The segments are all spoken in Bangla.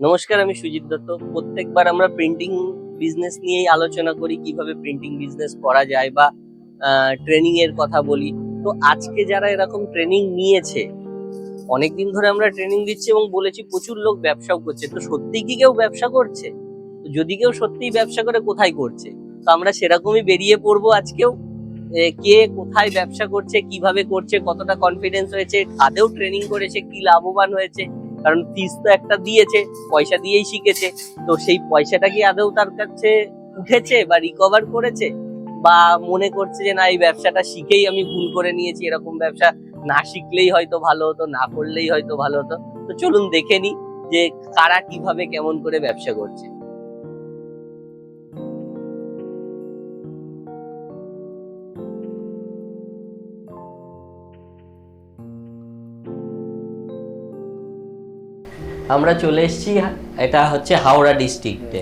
নমস্কার, আমি সুজিত দত্ত। প্রত্যেকবার আমরা প্রিন্টিং বিজনেস নিয়েই আলোচনা করি, কিভাবে প্রিন্টিং বিজনেস করা যায় বা ট্রেনিং এর কথা বলি। তো আজকে যারা এরকম ট্রেনিং নিয়েছে, অনেকদিন ধরে আমরা ট্রেনিং দিচ্ছি এবং বলেছি প্রচুর লোক ব্যবসাও করছে। তো সত্যিই কি কেউ ব্যবসা করছে? তো যদি কেউ সত্যিই ব্যবসা করে, কোথায় করছে? তো আমরা সেরকমই বেরিয়ে পড়বো আজকেও। কে কোথায় ব্যবসা করছে, কিভাবে করছে, কতটা কনফিডেন্স হয়েছে, আদেও ট্রেনিং করেছে, কি লাভবান হয়েছে। কারণ ফিস তো একটা দিয়েছে, পয়সা দিয়েই শিখেছে। তো সেই পয়সাটা কি আদৌ তার কাছে উঠেছে বা রিকভার করেছে, বা মনে করছে যে না, এই ব্যবসাটা শিখেই আমি ভুল করে নিয়েছি, এরকম ব্যবসা না শিখলেই হয়তো ভালো হতো, না করলেই হয়তো ভালো হতো। তো চলুন দেখে নি যে কারা কিভাবে কেমন করে ব্যবসা করছে। আমরা চলে এসেছি, এটা হচ্ছে হাওড়া ডিস্ট্রিক্টে।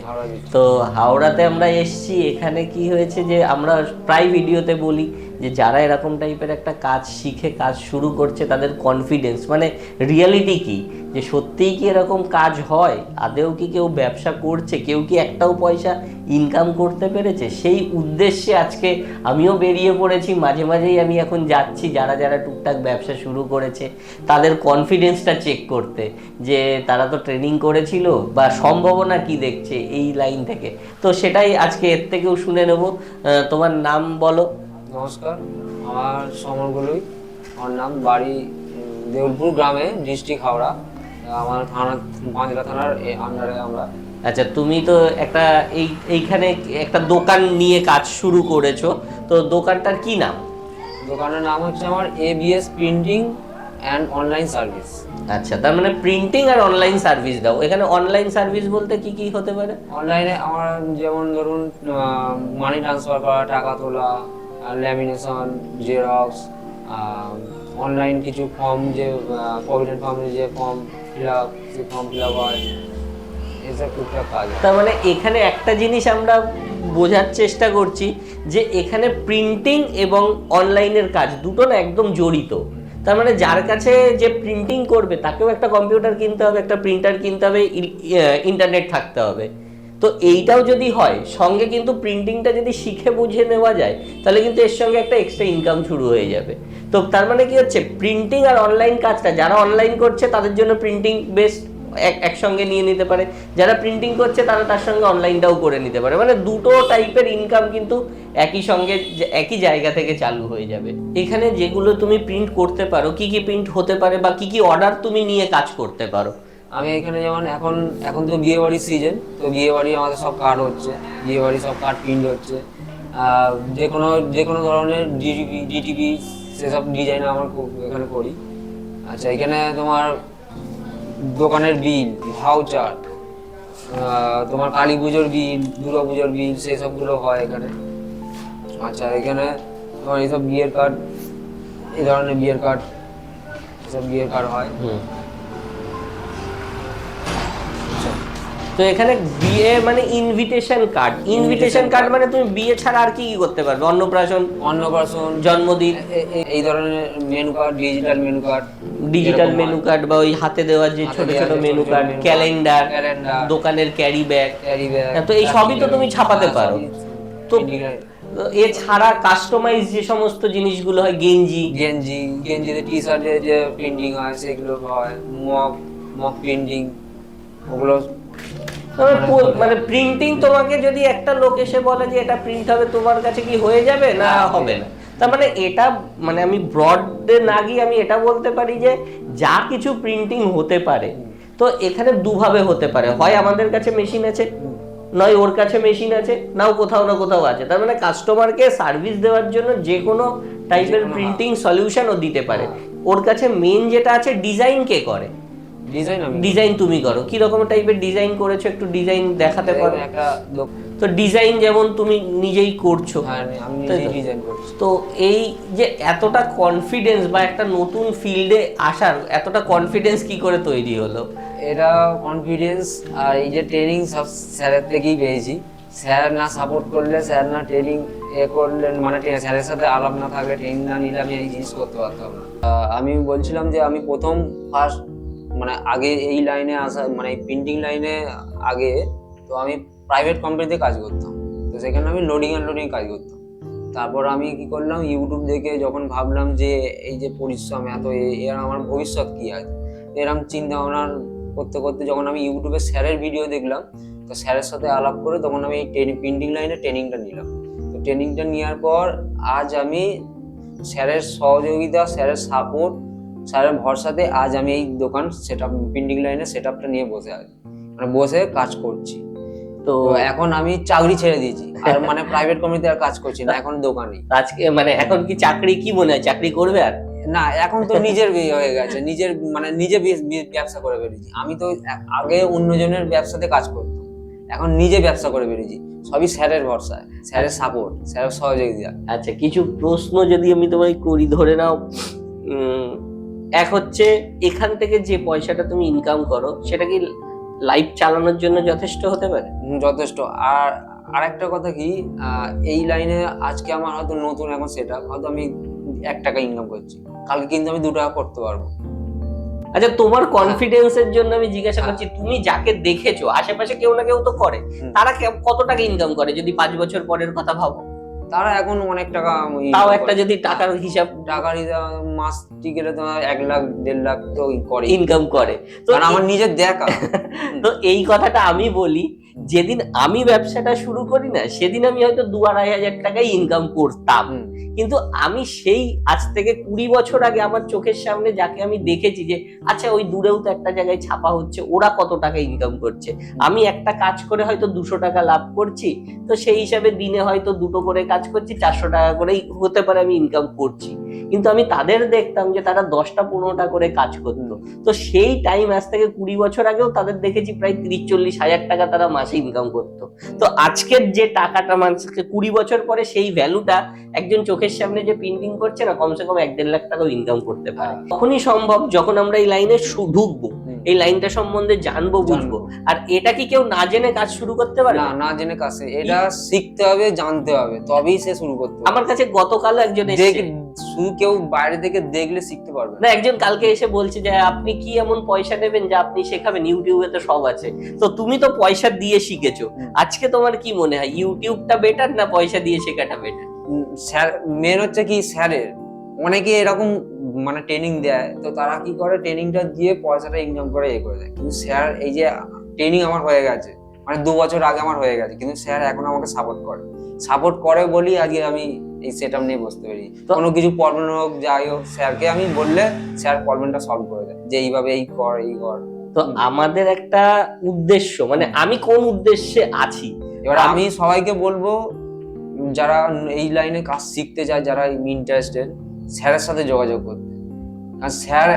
তো হাওড়াতে আমরা এসেছি। এখানে কি হয়েছে যে আমরা প্রায় ভিডিওতে বলি যে যারা এরকম টাইপের একটা কাজ শিখে কাজ শুরু করছে, তাদের কনফিডেন্স মানে রিয়ালিটি কি, যে সত্যিই কি এরকম কাজ হয়, আদেও কি কেউ ব্যবসা করছে, কেউ কি একটাও পয়সা ইনকাম করতে পেরেছে, সেই উদ্দেশ্যে আজকে আমিও বেরিয়ে পড়েছি। মাঝে মাঝেই আমি এখন যাচ্ছি যারা যারা টুকটাক ব্যবসা শুরু করেছে তাদের কনফিডেন্সটা চেক করতে, যে তারা তো ট্রেনিং করেছিল বা সম্ভাবনা কি দেখছে এই লাইন থেকে। তো সেটাই আজকে এর থেকেও শুনে নেব। তোমার নাম বলো। নমস্কার, আমার সমরগুলোই আমার নাম। বাড়ি দেউলপুর গ্রামে, ডিস্ট্রিক্ট হাওড়া। আমার থানা পাঁচলা থানার আন্ডারে আমরা। আচ্ছা, তুমি তো একটা এইখানে একটা দোকান নিয়ে কাজ শুরু করেছো। তো দোকানটার কি নাম? দোকানের নাম হচ্ছে আমার ABS printing and online service. আচ্ছা, তার মানে প্রিন্টিং আর অনলাইন সার্ভিস দাও। এখানে অনলাইন সার্ভিস বলতে কি কি হতে পারে? অনলাইনে আমার যেমন ধরুন মানি ট্রান্সফার করা, টাকা তোলা, ল্যামিনেশন, জেরক্স, অনলাইন কিছু ফর্ম, যে প্রভিডেন্ট ফার্মের যে ফর্ম ফিল আপ, সেই ফর্ম ফিল আপ হয়, এসব টুকটাক কাজ। তার মানে এখানে একটা জিনিস আমরা বোঝার চেষ্টা করছি, যে এখানে প্রিন্টিং এবং অনলাইনের কাজ দুটো না একদম জড়িত। তার মানে যার কাছে যে প্রিন্টিং করবে তাকেও একটা কম্পিউটার কিনতে হবে, একটা প্রিন্টার কিনতে হবে, ইন্টারনেট থাকতে হবে। তো এইটাও যদি হয়, সঙ্গে কিন্তু প্রিন্টিংটা যদি শিখে বুঝে নেওয়া যায়, তাহলে কিন্তু এর সঙ্গে একটা এক্সট্রা ইনকাম শুরু হয়ে যাবে। তো তার মানে কি হচ্ছে, প্রিন্টিং আর অনলাইন কাজটা যারা অনলাইন করছে তাদের জন্য প্রিন্টিং বেস্ট, একসঙ্গে নিয়ে নিতে পারে। যারা প্রিন্টিং করছে তারা তার সঙ্গে অনলাইনটাও করে নিতে পারে। মানে দুটো টাইপের ইনকাম কিন্তু একই সঙ্গে একই জায়গা থেকে চালু হয়ে যাবে। এখানে যেগুলো তুমি প্রিন্ট করতে পারো, কি কি প্রিন্ট হতে পারে বা কি কি অর্ডার তুমি নিয়ে কাজ করতে পারো? আমি এখানে যেমন এখন এখন তো বিয়ে বাড়ির সিজন, তো বিয়ে বাড়ি আমাদের সব কার্ড হচ্ছে, বিয়ে বাড়ি সব কার্ড প্রিন্ট হচ্ছে। যে কোনো ধরনের ডিটিপি সেসব ডিজাইন আমার খুব এখানে করি। আচ্ছা, এখানে তোমার দোকানের বিল, ভাউচার, তোমার কালী পুজোর বিল, দুর্গা পুজোর বিল, সেসবগুলো হয় এখানে। আচ্ছা, এখানে তোমার এইসব বিয়ের কার্ড, এই ধরনের বিয়ের কার্ড, এসব বিয়ের কার্ড হয়। তো এখানে বিয়ে মানে ইনভিটেশন কার্ড মানে তুমি বিয়ে ছাড়া আর কি কি করতে পারবে? অন্নপ্রাশন, জন্মদিন, এই ধরনের menu card, digital menu card বা ওই হাতে দেওয়ার যে ছোট ছোট মেনু কার্ড, ক্যালেন্ডার, দোকানের ক্যারি ব্যাগ, তো এই সবই তো তুমি ছাপাতে পারো। তো এছাড়া কাস্টমাইজ যে সমস্ত জিনিসগুলো হয়, গেঞ্জিতে টি শার্টের যে প্রিন্টিং হয় সেগুলো হয়, মক প্রিন্টিং, ওগুলো মানে প্রিন্টিং তোমাকে যদি একটা লোক এসে বলে যে এটা প্রিন্ট হবে, তোমার কাছে কি হয়ে যাবে না হবে না? তার মানে এটা, মানে আমি ব্রডে না গিয়ে আমি এটা বলতে পারি যে যা কিছু প্রিন্টিং হতে পারে, তো এখানে দুভাবে হতে পারে। হয় আমাদের কাছে মেশিন আছে, নয় ওর কাছে মেশিন আছে, নাও কোথাও না কোথাও আছে। তার মানে কাস্টমারকে সার্ভিস দেওয়ার জন্য যে কোনো টাইপের প্রিন্টিং সলিউশন ও দিতে পারে। ওর কাছে মেন যেটা আছে, ডিজাইন কে করে? ডিজাইন তুমি করো। কি রকম টাইপের ডিজাইন করেছো, একটু ডিজাইন দেখাতে পারো? তো ডিজাইন যেমন তুমি নিজেই করছো, তো এই যে এতটা কনফিডেন্স বা একটা নতুন ফিল্ডে আসার এতটা কনফিডেন্স কি করে তৈরি হলো? এটা কনফিডেন্স আর এই যে ট্রেনিং সব স্যারের থেকেই পেয়েছি। স্যার না সাপোর্ট করলে, স্যার না ট্রেনিং করলেন, মানে স্যারের সাথে আলাপ না থাকলে, ট্রেনিং না নিলে আমি এই জিনিস করতে পারতাম না। আমি বলছিলাম যে আমি ফার্স্ট মানে আগে এই লাইনে আসা, মানে প্রিন্টিং লাইনে আগে তো আমি প্রাইভেট কোম্পানিতে কাজ করতাম। তো সেখানে আমি লোডিং আনলোডিং কাজ করতাম। তারপর আমি কি করলাম, ইউটিউব দেখে যখন ভাবলাম যে এই যে পরিশ্রম এত, এর আমার ভবিষ্যৎ কি আছে, এরকম চিন্তা ভাবনা করতে করতে যখন আমি ইউটিউবে স্যারের ভিডিও দেখলাম, তো স্যারের সাথে আলাপ করে তখন আমি এই প্রিন্টিং লাইনে ট্রেনিংটা নিলাম। তো ট্রেনিংটা নেওয়ার পর আজ আমি স্যারের সহযোগিতা, স্যারের সাপোর্ট, স্যারের ভরসাতে আজ আমি এই দোকান প্রিন্টিং লাইনে সেট আপটা নিয়ে বসে আছি, মানে বসে কাজ করছি। তো এখন আমি চাকরি ছেড়ে দিয়েছি, আর মানে প্রাইভেট কোম্পানিতে আর কাজ করছি না, এখন দোকানে। আজকে মানে এখন কি চাকরি, কি মনে হয় চাকরি করবে আর? না, এখন তো নিজের বিয়ে হয়ে গেছে, নিজের মানে নিজে ব্যবসা করে বেরিয়েছি। আমি তো আগে অন্যজনের ব্যবসাতে কাজ করতাম, এখন নিজে ব্যবসা করে বেরিয়েছি, সবই স্যারের ভরসায়, স্যারের সাপোর্ট, স্যারের সহযোগিতা। আচ্ছা, কিছু প্রশ্ন যদি আমি তোমায় করি, ধরে নাও এক হচ্ছে এখান থেকে যে পয়সাটা তুমি ইনকাম করো সেটা কি লাইফ চালানোর জন্য যথেষ্ট হতে পারে? যথেষ্ট। আর আরেকটা কথা কি, এই লাইনে আজকে আমার হয়তো নতুন এখন সেটা হয়তো আমি 1 টাকা ইনকাম করছি, কালকে কিন্তু আমি 2 টাকা করতে পারবো। আচ্ছা, তোমার কনফিডেন্সের জন্য আমি জিজ্ঞাসা করছি, তুমি যাকে দেখেছো আশেপাশে কেউ না কেউ তো করে, তারা কত টাকা ইনকাম করে যদি 5 বছর পরের কথা ভাবো? তারা এখন অনেক টাকা, তাও একটা যদি টাকার হিসাব, মাস টিকেলে তোমার 1 লাখ 1.5 লাখ তো করে ইনকাম করে। তো আমার নিজের দেখা। তো এই কথাটা আমি বলি, যেদিন আমি ব্যবসাটা শুরু করি না সেদিন আমি হয়তো 2-2.5 হাজার টাকাই ইনকাম করতাম, কিন্তু আমি সেই আজ থেকে 20 বছর আগে আমার চোখের সামনে যাকে আমি দেখেছি যে আচ্ছা ওই দূরেও তো একটা জায়গায় ছাপা হচ্ছে, ওরা কত টাকা ইনকাম করছে, আমি একটা কাজ করে হয়তো 200 টাকা লাভ করছি, তো সেই হিসাবে দিনে হয়তো 2টো করে কাজ করছি, 400 টাকা করেই হতে পারে আমি ইনকাম করছি, কিন্তু আমি তাদের দেখতাম যে তারা 10টা-15টা করে কাজ করতো। তো সেই টাইম আজ থেকে 20 বছর আগেও তাদের দেখেছি প্রায় 30-40 হাজার টাকা তারা মাসে ইনকাম করতো। তো আজকের যে টাকাটা মানুষকে 20 বছর পরে সেই ভ্যালুটা একজন চোখের সামনে যে প্রিন্টিং করছে না, কমসে কম 1-1.5 লাখ টাকাও ইনকাম করতে পারে। তখনই সম্ভব যখন আমরা এই লাইনে ঢুকবো, এই লাইনটা সম্বন্ধে জানবো, বুঝবো। আর এটা কি কেউ না জেনে কাজ শুরু করতে পারে? না, না জেনে কাজ, এটা শিখতে হবে, জানতে হবে, তবেই সে শুরু করতে পারবে। আমার কাছে গতকাল একজন এসে, শুধু কেউ বাইরে থেকে দেখলে শিখতে পারবে না, একজন কালকে এসে বলছে যে আপনি কি এমন পয়সা নেবেন যে আপনি শেখাবেন, ইউটিউবে তো সব আছে, তো তুমি তো পয়সা দিয়ে শিখেছো, আজকে তোমার কি মনে হয় ইউটিউবটা বেটার না পয়সা দিয়ে শেখাটা বেটার? স্যার মেন হচ্ছে কি, স্যারের অনেকে এরকম মানে ট্রেনিং দেয়, তো তারা কি করে ট্রেনিংটা দিয়ে পয়সাটা ইনকাম করে করে দেয়, কিন্তু স্যার এই যে ট্রেনিং আমার হয়ে গেছে, মানে 2 বছর আগে আমার হয়ে গেছে, কিন্তু স্যার এখন আমাকে সাপোর্ট করে বলি আজকে আমি এই সেটআপ নিয়ে বসতে পারি। কোনো কিছু প্রবলেম হোক যাই হোক, স্যারকে আমি বললে স্যার প্রবলেমটা সলভ করে দেয়, যে এইভাবে এই কর। তো আমাদের একটা উদ্দেশ্য, মানে আমি কোন উদ্দেশ্যে আছি, এবার আমি সবাইকে বলবো যারা এই লাইনে কাজ শিখতে চায়, যারা ইন্টারেস্টেড, স্যারের সাথে যোগাযোগ করতে। আর স্যার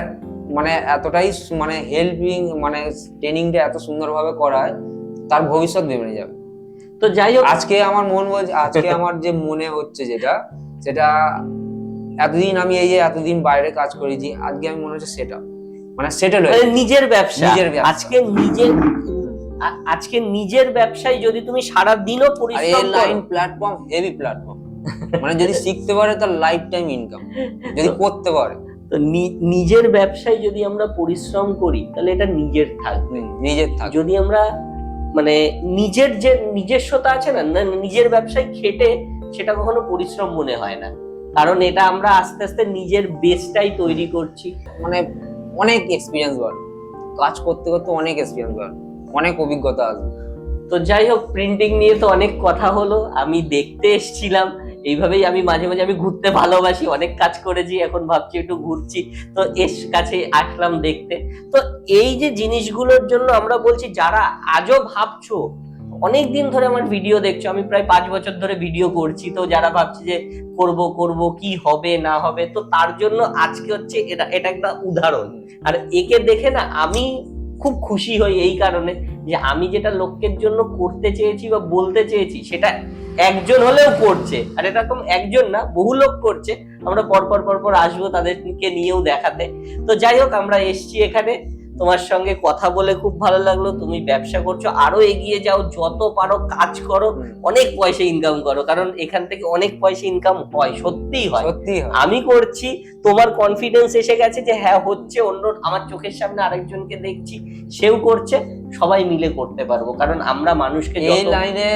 মানে এতটাই মানে হেল্পিং, মানে ট্রেনিংটা এত সুন্দরভাবে করায়, তার ভবিষ্যৎ বেড়ে যাবে। তো যাই হোক, আজকে আমার মন বলছে, আজকে আমার যে মনে হচ্ছে সেটা এতদিন আমি এই যে এতদিন বাইরে কাজ করেছি, আজকে আমি মনে হচ্ছে সেটা মানে সেটেল হয়ে নিজের ব্যবসা। আজকে নিজের ব্যবসায় যদি তুমি সারা দিনও পরিশ্রম করো, লাইন প্ল্যাটফর্ম, হেভি প্ল্যাটফর্ম, মানে যদি শিখতে পারে তার লাইফ টাইম ইনকাম, যদি করতে পারে। তো নিজের ব্যবসায় যদি আমরা পরিশ্রম করি তাহলে এটা নিজের থাকবে। যদি আমরা মানে নিজের যে নিজস্বতা আছে না, নিজের ব্যবসায় খেটে, সেটা কখনো পরিশ্রম মনে হয় না, কারণ এটা আমরা আস্তে আস্তে নিজের বেসটাই তৈরি করছি। মানে অনেক এক্সপিরিয়েন্স বাড়ে, কাজ করতে করতে অনেক এক্সপিরিয়েন্স বাড়ে, অনেক অভিজ্ঞতা আসবে। তো যাই হোক, প্রিন্টিং নিয়ে তো অনেক কথা হলো, আমি দেখতে এসেছিলাম, এইভাবেই আমি মাঝে মাঝে আমি ঘুরতে ভালোবাসি, অনেক কাজ করেছি, এখন ভাবছি একটু ঘুরছি, তো এর কাছে আসলাম দেখতে। তো এই যে জিনিসগুলোর জন্য আমরা বলছি, যারা আজও ভাবছো, অনেক দিন ধরে আমার ভিডিও দেখছো, আমি প্রায় 5 বছর ধরে ভিডিও করছি, তো যারা ভাবছে যে করব কি হবে না হবে, তো তার জন্য আজকে হচ্ছে এটা একটা উদাহরণ। আর একে দেখে না আমি খুব খুশি হই এই কারণে যে আমি যেটা লোকের জন্য করতে চেয়েছি বা বলতে চেয়েছি, সেটা একজন হলেও করছে, আর এটা তো একজন না, বহু লোক করছে। আমরা পরপর আসবো তাদেরকে নিয়েও দেখাতে। তো যাই হোক, আমরা এসছি এখানে, তোমার সঙ্গে কথা বলে খুব ভালো লাগলো। তুমি ব্যবসা করছো, আরো এগিয়ে যাও, যত পারো কাজ করো, অনেক পয়সা ইনকাম করো, কারণ এখান থেকে অনেক পয়সা ইনকাম হয়, সত্যিই হয়। সত্যি হয়। আমি করছি, তোমার কনফিডেন্স এসে গেছে যে হ্যাঁ হচ্ছে, অন্য আমার চোখের সামনে আরেকজনকে দেখছি সেও করছে, সবাই মিলে করতে পারবো। কারণ আমরা মানুষকে এই লাইনে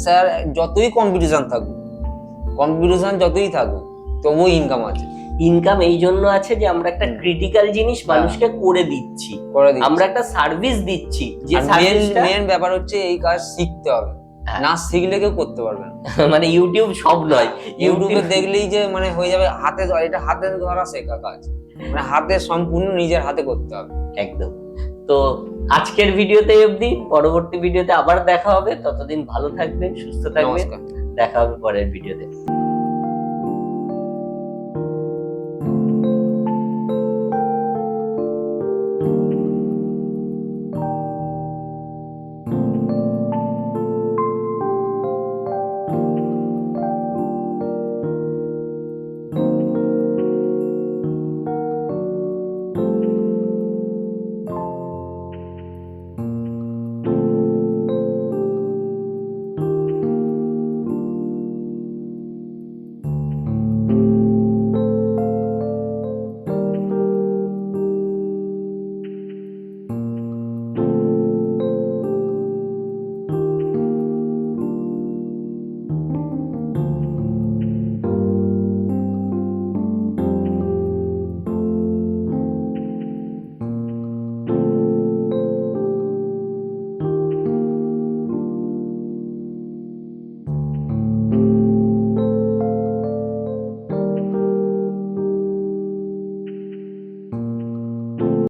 স্যার যতই কম্পিটিশন যতই থাকুক, তবুও ইনকাম আছে। ইনকাম এই জন্য আছে যে আমরা একটা ক্রিটিক্যাল জিনিস মানুষকে করে দিচ্ছি, আমরা একটা সার্ভিস দিচ্ছি। যে মেন ব্যাপার হচ্ছে এই কাজ শিখতে হবে, না শিখলে কেউ করতে পারবে না। মানে ইউটিউব সব নয়, ইউটিউবে দেখলেই যে মানে হয়ে যাবে, হাতে এটা হাতে ধরা শেখা কাজ, মানে হাতে সম্পূর্ণ নিজের হাতে করতে হবে। একদম। তো আজকের ভিডিওতে অবধি, পরবর্তী ভিডিওতে আবার দেখা হবে। ততদিন ভালো থাকবেন, সুস্থ থাকবেন, দেখা হবে পরের ভিডিওতে।